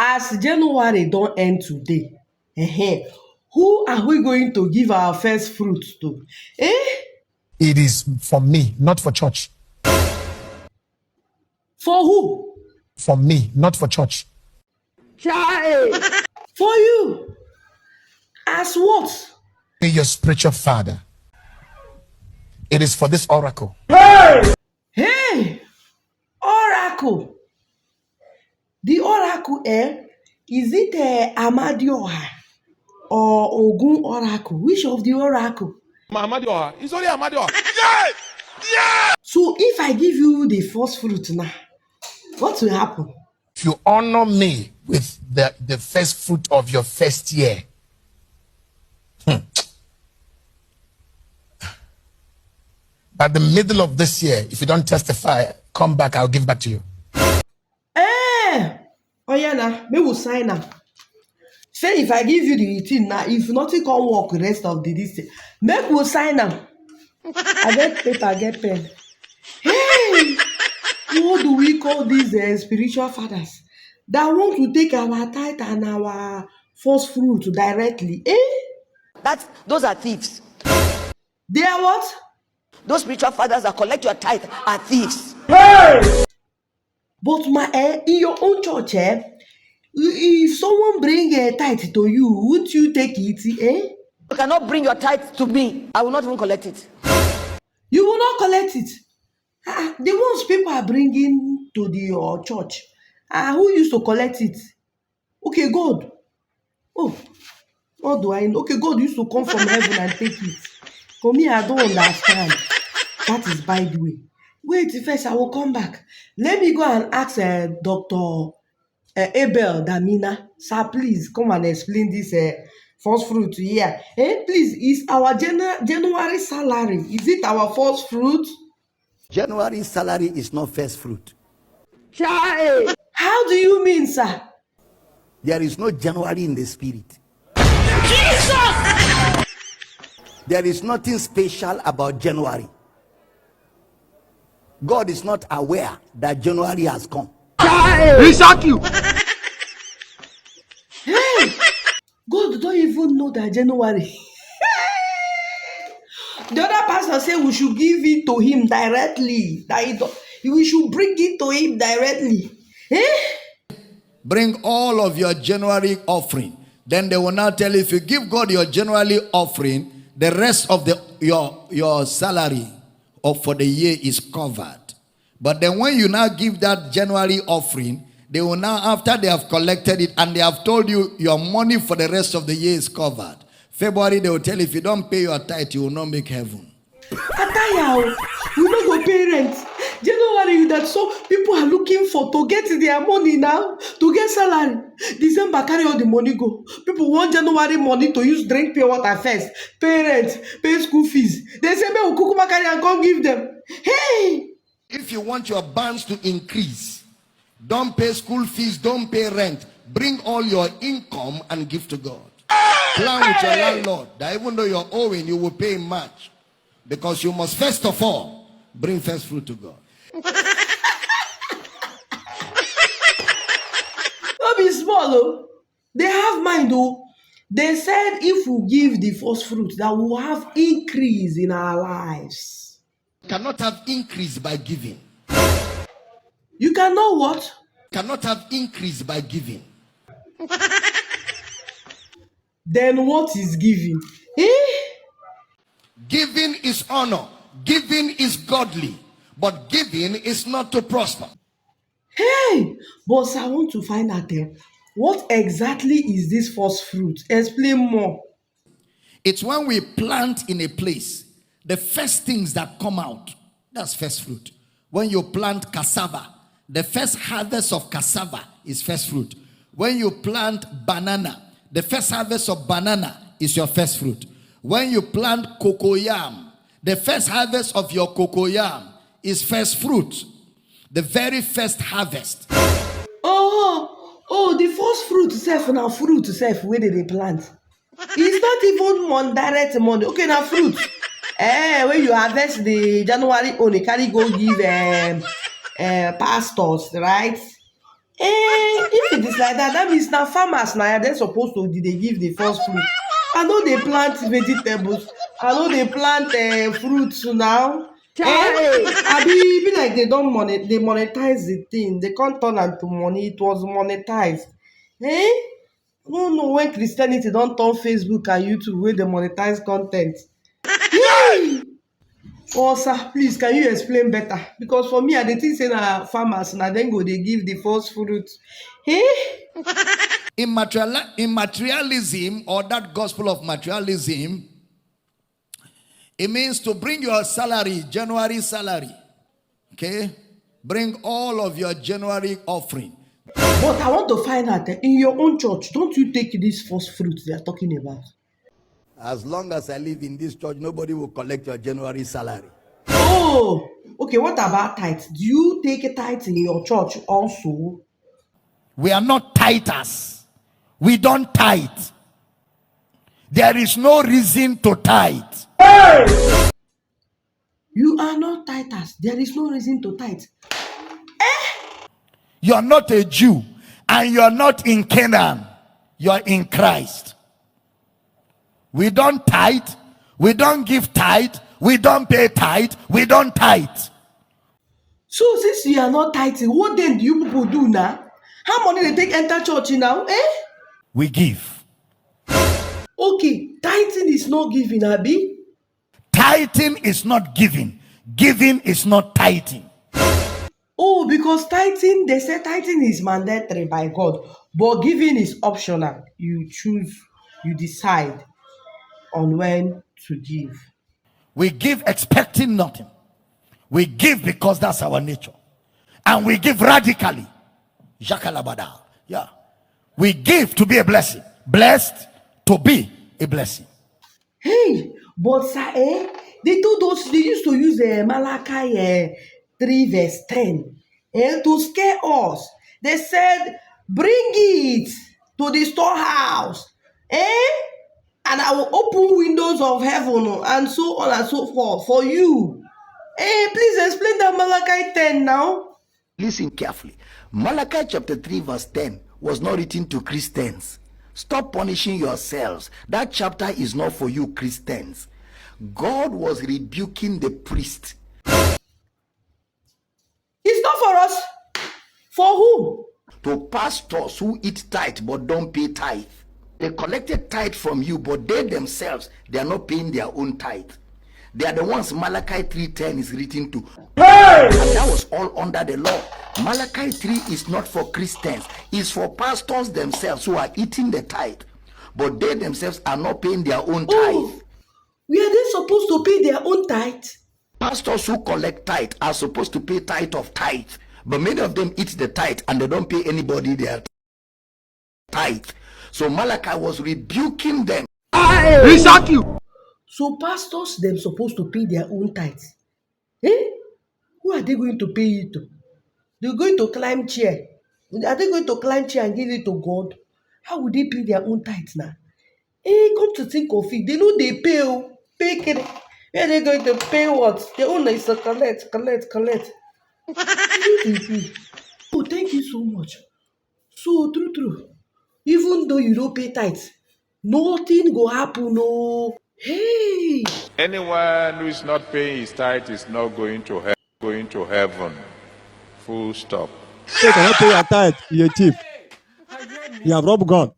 as January don't end today, who are we going to give our first fruit to? It is for me, not for church. For who? For me, not for church. For you. As what? Be your spiritual father. It is for this oracle. Hey! Oracle. The oracle, is it Amadioha or Ogun oracle? Which of the oracle? Amadioha. It's only Amadioha. So if I give you the first fruit now, what will happen? If you honor me with the first fruit of your first year, by the middle of this year, if you don't testify, come back, I'll give back to you. Oh yeah, now me will sign up. Say if I give you the thing now, if nothing can work the rest of the this thing, make will sign up. I get paper, I get pen. Hey, what do we call these spiritual fathers that want to take our tithe and our first fruit directly? Those are thieves. They are what? Those spiritual fathers that collect your tithe are thieves. But in your own church, if someone bring a tithe to you, won't you take it? You cannot bring your tithe to me. I will not even collect it. You will not collect it. The ones people are bringing to your church, who used to collect it? Okay, God. Oh, what do I know? Okay, God used to come from heaven and take it. For me, I don't understand. That is by the way. Wait, first I will come back. Let me go and ask Dr. Abel Damina. Sir, please come and explain this first fruit here. Please, is our January salary, is it our first fruit? January salary is not first fruit. How do you mean, sir? There is no January in the spirit. There is nothing special about January. God is not aware that January has come. Exactly. Hey, God don't even know that January. The other pastor said we should give it to him directly. We should bring it to him directly. Bring all of your January offering. Then they will now tell you, if you give God your January offering, the rest of your salary for the year is covered. But then when you now give that January offering, they will now, after they have collected it and they have told you your money for the rest of the year is covered, February they will tell you, if you don't pay your tithe, you will not make heaven. Ataya, we don't go pay rent. January, that so people are looking for to get their money now, to get salary. December carry all the money go. People want January money to use drink pay water first, pay rent, pay school fees. They say, me kukuma carry and come give them. Hey! If you want your bands to increase, don't pay school fees, don't pay rent. Bring all your income and give to God. Plan with your landlord that even though you're owing, you will pay much. Because you must first of all bring first fruit to God. Don't be small, oh. They have mind, oh. They said if we give the first fruit, that we will have increase in our lives. Cannot have increase by giving. You cannot what? Cannot have increase by giving. Then what is giving? Giving is honor. Giving is godly. But giving is not to prosper. Hey, but I want to find out what exactly is this first fruit? Explain more. It's when we plant in a place, the first things that come out, that's first fruit. When you plant cassava, the first harvest of cassava is first fruit. When you plant banana, the first harvest of banana is your first fruit. When you plant cocoyam, the first harvest of your cocoyam is first fruit. The very first harvest. Oh, the first fruit self now fruit self where they plant. It's not even direct money. Okay, now fruit. When you harvest the January only carry go give pastors, right? If it is like that, that means now farmers now they're supposed to they give the first fruit. I know they plant vegetables. I know they plant fruits now. I be like they don't they monetize the thing. They can't turn into money. It was monetized. No, no. When Christianity don't turn Facebook and YouTube where they monetize content. Oh, sir, please, can you explain better? Because for me, I dey think say na farmers na then go they give the first fruit. In materialism, or that gospel of materialism, it means to bring your salary, January salary. Okay? Bring all of your January offering. But I want to find out, in your own church, don't you take this first fruit they are talking about? As long as I live in this church, nobody will collect your January salary. Oh, okay, what about tithe? Do you take a tithe in your church also? We are not tithers. We don't tithe. There is no reason to tithe. You are not tithers. There is no reason to tithe. You're not a Jew and you're not in Canaan. You're in Christ. We don't tithe. We don't give tithe. We don't pay tithe. We don't tithe. So since you are not tithing, what then do you people do now? How money they take enter church now? We give. Okay, tithing is not giving, Abi. Tithing is not giving. Giving is not tithing. Oh, because tithing, they say tithing is mandatory by God, but giving is optional. You choose, you decide on when to give. We give expecting nothing. We give because that's our nature. And we give radically. Jakalabada. Yeah. We give to be a blessing. Blessed to be a blessing. Hey, but sir, they used to use Malachi 3 verse 10 to scare us. They said, bring it to the storehouse. And I will open windows of heaven and so on and so forth for you. Please explain that Malachi 10 now. Listen carefully. Malachi chapter 3 verse 10 was not written to Christians. Stop punishing yourselves. That chapter is not for you Christians. God was rebuking the priest. It's not for us. For who? To pastors who eat tithe but don't pay tithe. They collected tithe from you, but they themselves, they are not paying their own tithe. They are the ones Malachi 3:10 is written to. Hey! And that was all under the law. Malachi 3 is not for Christians. It's for pastors themselves who are eating the tithe, but they themselves are not paying their own tithe. Were they supposed to pay their own tithe? Pastors who collect tithe are supposed to pay tithe of tithe, but many of them eat the tithe and they don't pay anybody their tithe. So Malachi was rebuking them. So pastors them supposed to pay their own tithes. Who are they going to pay it to? They're going to climb chair. Are they going to climb chair and give it to God? How would they pay their own tithes now? Come to think of it, they know they pay. Pay. Where are they going to pay what? Their own is to collect. Oh, thank you so much. So true. Even though you don't pay tithes, nothing go happen, no. Hey! Anyone who is not paying his tithe is not going to heaven. Full stop. You cannot pay your tithe, you're a thief. You have robbed God.